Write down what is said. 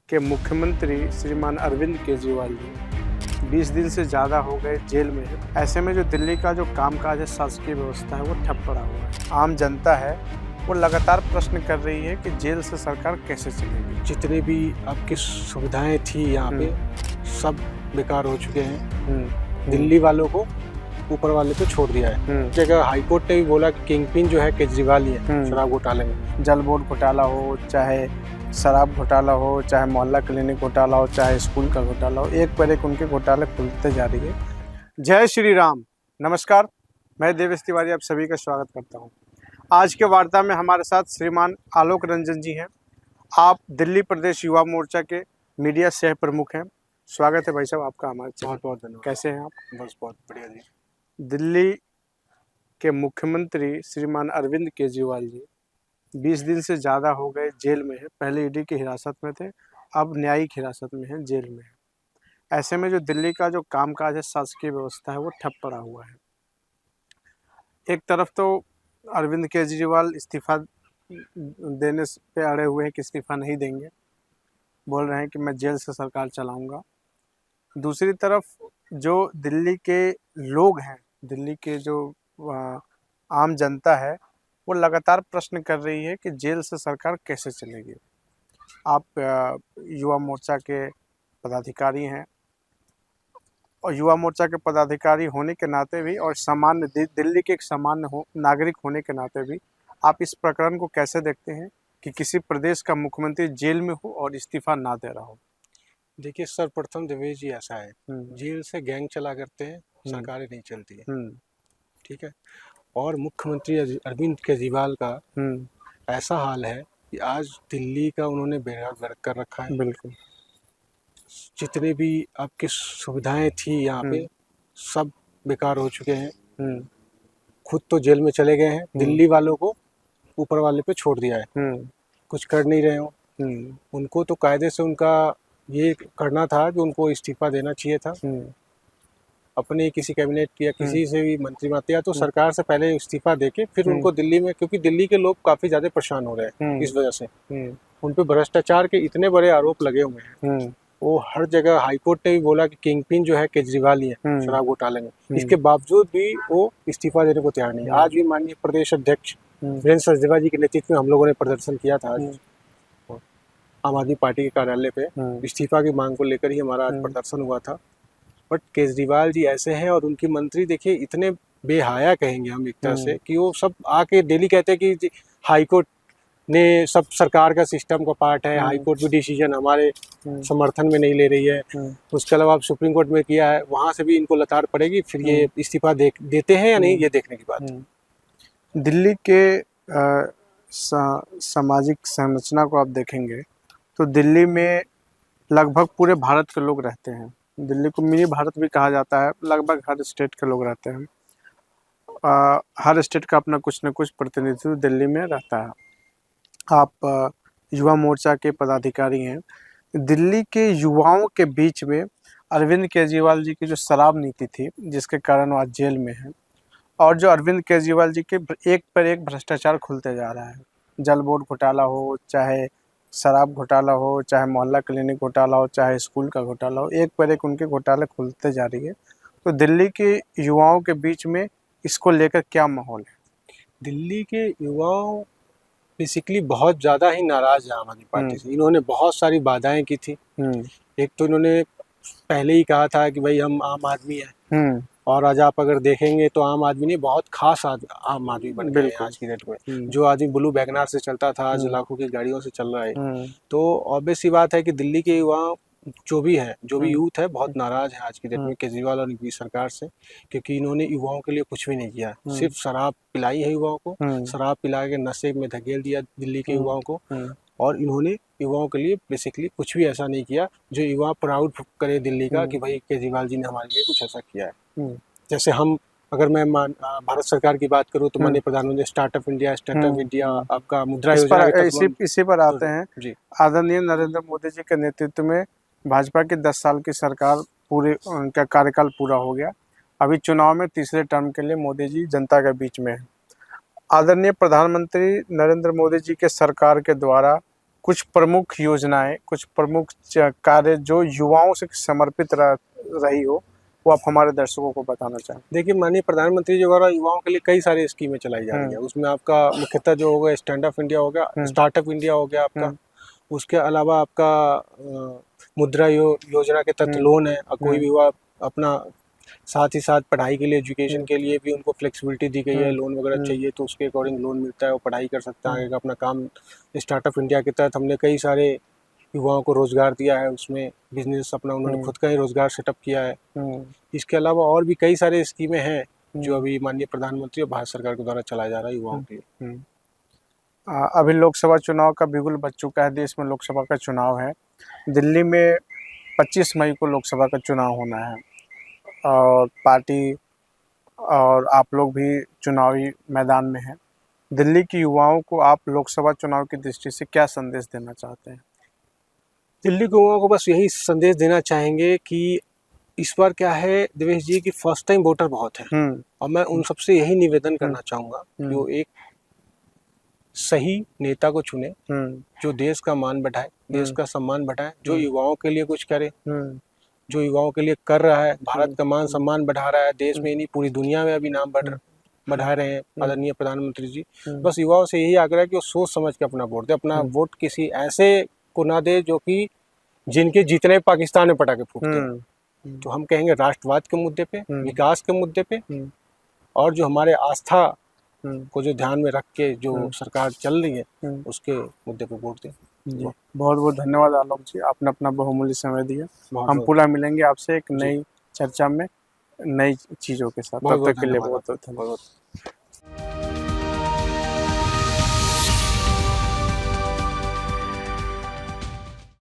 के मुख्यमंत्री श्रीमान अरविंद केजरीवाल जी 20 दिन से ज़्यादा हो गए जेल में है। ऐसे में जो दिल्ली का जो कामकाज है, शासकीय व्यवस्था है, वो ठप पड़ा हुआ है। आम जनता है वो लगातार प्रश्न कर रही है कि जेल से सरकार कैसे चलेगी। जितनी भी आपकी सुविधाएं थी यहाँ पे सब बेकार हो चुके हैं। दिल्ली वालों को ऊपर वाले पे छोड़ दिया है। जगह हाईकोर्ट ने भी बोला कि किंगपिन जो है केजरीवाल ही है शराब घोटाले में। जल बोर्ड घोटाला हो, चाहे शराब घोटाला हो, चाहे मोहल्ला क्लिनिक घोटाला हो, चाहे स्कूल का घोटाला हो, एक पर एक उनके घोटाले खुलते जा रही है। जय श्री राम। नमस्कार, मैं देवेश तिवारी आप सभी का स्वागत करता हूं। आज के वार्ता में हमारे साथ श्रीमान आलोक रंजन जी हैं। आप दिल्ली प्रदेश युवा मोर्चा के मीडिया सह प्रमुख हैं। स्वागत है भाई साहब आपका हमारे चैनल। बहुत बहुत धन्यवाद। कैसे हैं आप? बस बहुत बढ़िया जी। दिल्ली के मुख्यमंत्री श्रीमान अरविंद केजरीवाल जी 20 दिन से ज़्यादा हो गए जेल में है। पहले ईडी की हिरासत में थे, अब न्यायिक हिरासत में है, जेल में है। ऐसे में जो दिल्ली का जो कामकाज है, शासकीय व्यवस्था है, वो ठप पड़ा हुआ है। एक तरफ तो अरविंद केजरीवाल इस्तीफा देने पे अड़े हुए हैं कि इस्तीफा नहीं देंगे, बोल रहे हैं कि मैं जेल से सरकार चलाऊंगा। दूसरी तरफ जो दिल्ली के लोग हैं, दिल्ली के जो आम जनता है, वो लगातार प्रश्न कर रही है कि जेल से सरकार कैसे चलेगी। आप युवा मोर्चा के पदाधिकारी हैं और युवा मोर्चा के पदाधिकारी होने के नाते भी और सामान्य दिल्ली के एक सामान्य नागरिक होने के नाते भी आप इस प्रकरण को कैसे देखते हैं कि किसी प्रदेश का मुख्यमंत्री जेल में हो और इस्तीफा ना दे रहा हो? देखिए सर्वप्रथम देवेश जी ऐसा है, जेल से गैंग चला करते हैं, सरकारें नहीं चलती है। ठीक है। और मुख्यमंत्री अरविंद केजरीवाल का ऐसा हाल है कि आज दिल्ली का उन्होंने बेड़ा गर्क कर रखा है। बिल्कुल। जितने भी आपकी सुविधाएं थी यहाँ पे सब बेकार हो चुके हैं। खुद तो जेल में चले गए हैं, दिल्ली वालों को ऊपर वाले पे छोड़ दिया है। कुछ कर नहीं रहे हो। उनको तो कायदे से उनका ये करना था कि उनको इस्तीफा देना चाहिए था। अपने किसी कैबिनेट की या किसी से भी मंत्री माते या तो सरकार से पहले इस्तीफा देके फिर उनको दिल्ली में, क्योंकि दिल्ली के लोग काफी ज्यादा परेशान हो रहे हैं इस वजह से। उन पे भ्रष्टाचार के इतने बड़े आरोप लगे हुए हैं। वो हर जगह हाईकोर्ट ने भी बोला कि किंगपिन जो है केजरीवाल ही है शराब घोटाले में। इसके बावजूद भी वो इस्तीफा देने को तैयार नहीं। आज भी माननीय प्रदेश अध्यक्ष वीरेंद्र सचदेवा जी के नेतृत्व में हम लोगों ने प्रदर्शन किया था आम आदमी पार्टी के कार्यालय पे। इस्तीफा की मांग को लेकर ही हमारा आज प्रदर्शन हुआ था। बट केजरीवाल जी ऐसे हैं और उनकी मंत्री देखिए इतने बेहाया कहेंगे हम एक तरह से कि वो सब आके डेली कहते हैं कि हाईकोर्ट ने सब सरकार का सिस्टम का पार्ट है, हाईकोर्ट भी डिसीजन हमारे समर्थन में नहीं ले रही है। उसके अलावा आप सुप्रीम कोर्ट में किया है, वहां से भी इनको लताड़ पड़ेगी। फिर ये इस्तीफा देते हैं या नहीं, ये देखने की बात। दिल्ली के सामाजिक संरचना को आप देखेंगे तो दिल्ली में लगभग पूरे भारत के लोग रहते हैं। दिल्ली को मिनी भारत भी कहा जाता है। लगभग हर स्टेट के लोग रहते हैं। हर स्टेट का अपना कुछ न कुछ प्रतिनिधित्व दिल्ली में रहता है। आप युवा मोर्चा के पदाधिकारी हैं। दिल्ली के युवाओं के बीच में अरविंद केजरीवाल जी की जो शराब नीति थी, जिसके कारण वो आज जेल में है, और जो अरविंद केजरीवाल जी के एक पर एक भ्रष्टाचार खुलते जा रहा है। जल बोर्ड घोटाला हो, चाहे शराब घोटाला हो, चाहे मोहल्ला क्लिनिक घोटाला हो, चाहे स्कूल का घोटाला हो, एक पर एक उनके घोटाले खुलते जा रही है। तो दिल्ली के युवाओं के बीच में इसको लेकर क्या माहौल है? दिल्ली के युवाओं बेसिकली बहुत ज़्यादा ही नाराज है आम आदमी पार्टी से। इन्होंने बहुत सारी बाधाएं की थी। एक तो इन्होंने पहले ही कहा था कि भाई हम आम आदमी हैं, और आज आप अगर देखेंगे तो आम आदमी नहीं, बहुत खास आम आदमी बन गए हैं आज की डेट में। जो आदमी ब्लू वैगनआर से चलता था आज लाखों की गाड़ियों से चल रहा है। तो ऑब्वियस सी बात है कि दिल्ली के युवा जो भी यूथ है बहुत नाराज है आज की डेट में केजरीवाल और इनकी सरकार से, क्योंकि इन्होंने युवाओं के लिए कुछ भी नहीं किया। सिर्फ शराब पिलाई है युवाओं को, शराब पिला के नशे में धकेल दिया दिल्ली के युवाओं को, और इन्होंने युवाओं के लिए बेसिकली कुछ भी ऐसा नहीं किया जो युवा प्राउड करे दिल्ली का कि भाई केजरीवाल जी ने हमारे लिए कुछ ऐसा किया है। जैसे हम अगर मैं भारत सरकार की बात करूं तो माननीय प्रधानमंत्री स्टार्टअप इंडिया आपका मुद्रा योजना इसी पर आते हैं जी। आदरणीय नरेंद्र मोदी जी के नेतृत्व में भाजपा की 10 साल की सरकार उनका कार्यकाल पूरा हो गया। अभी चुनाव में तीसरे टर्म के लिए मोदी जी जनता के बीच में है। आदरणीय प्रधानमंत्री नरेंद्र मोदी जी के सरकार के द्वारा कुछ प्रमुख योजनाएं, कुछ प्रमुख कार्य जो युवाओं से समर्पित रही हो, वो आप हमारे दर्शकों को बताना चाहें। देखिए, माननीय प्रधानमंत्री जी द्वारा युवाओं के लिए कई सारी स्कीमें चलाई जा रही है। उसमें आपका मुख्यतः जो होगा स्टैंड अप इंडिया हो गया, स्टार्टअप इंडिया हो गया आपका, उसके अलावा आपका मुद्रा योजना के तहत लोन है। कोई भी युवा अपना साथ ही साथ पढ़ाई के लिए, एजुकेशन के लिए भी उनको फ्लेक्सिबिलिटी दी गई है। लोन वगैरह चाहिए तो उसके अकॉर्डिंग लोन मिलता है, वो पढ़ाई कर सकता है, आगे अपना काम। स्टार्टअप इंडिया के तहत हमने कई सारे युवाओं को रोजगार दिया है, उसमें बिजनेस अपना उन्होंने खुद का ही रोजगार सेटअप किया है। इसके अलावा और भी कई सारे स्कीमें हैं जो अभी माननीय प्रधानमंत्री और भारत सरकार के द्वारा चलाया जा रहा है युवाओं के लिए। अभी लोकसभा चुनाव का बिगुल बज चुका है, देश में लोकसभा का चुनाव है। दिल्ली में 25 मई को लोकसभा का चुनाव होना है और पार्टी और आप लोग भी चुनावी मैदान में हैं। दिल्ली के युवाओं को आप लोकसभा चुनाव की दृष्टि से क्या संदेश देना चाहते हैं? दिल्ली के युवाओं को बस यही संदेश देना चाहेंगे कि इस बार क्या है देवेश जी की फर्स्ट टाइम वोटर बहुत है, और मैं उन सबसे यही निवेदन करना चाहूँगा कि वो एक सही नेता को चुने जो देश का मान बढ़ाए, देश का सम्मान बढ़ाए, जो युवाओं के लिए कुछ करे, जो युवाओं के लिए कर रहा है, भारत का मान सम्मान बढ़ा रहा है, देश में नहीं पूरी दुनिया में अभी नाम बढ़ा रहे हैं आदरणीय प्रधानमंत्री जी। बस युवाओं से यही आग्रह है कि वो सोच समझ के अपना वोट दे, अपना वोट किसी ऐसे को ना दे जो कि जिनके जितने पाकिस्तान में पटाखे फूटते हैं। तो हम कहेंगे राष्ट्रवाद के मुद्दे पे, विकास के मुद्दे पे, और जो हमारे आस्था को जो ध्यान में रख के जो सरकार चल रही है उसके मुद्दे पे वोट दें। बहुत बहुत धन्यवाद आलोक जी, आपने अपना बहुमूल्य समय दिया। हम पुनः मिलेंगे आपसे एक नई चर्चा में, नई चीज़ों के साथ। तब तक के लिए बहुत बहुत धन्यवाद।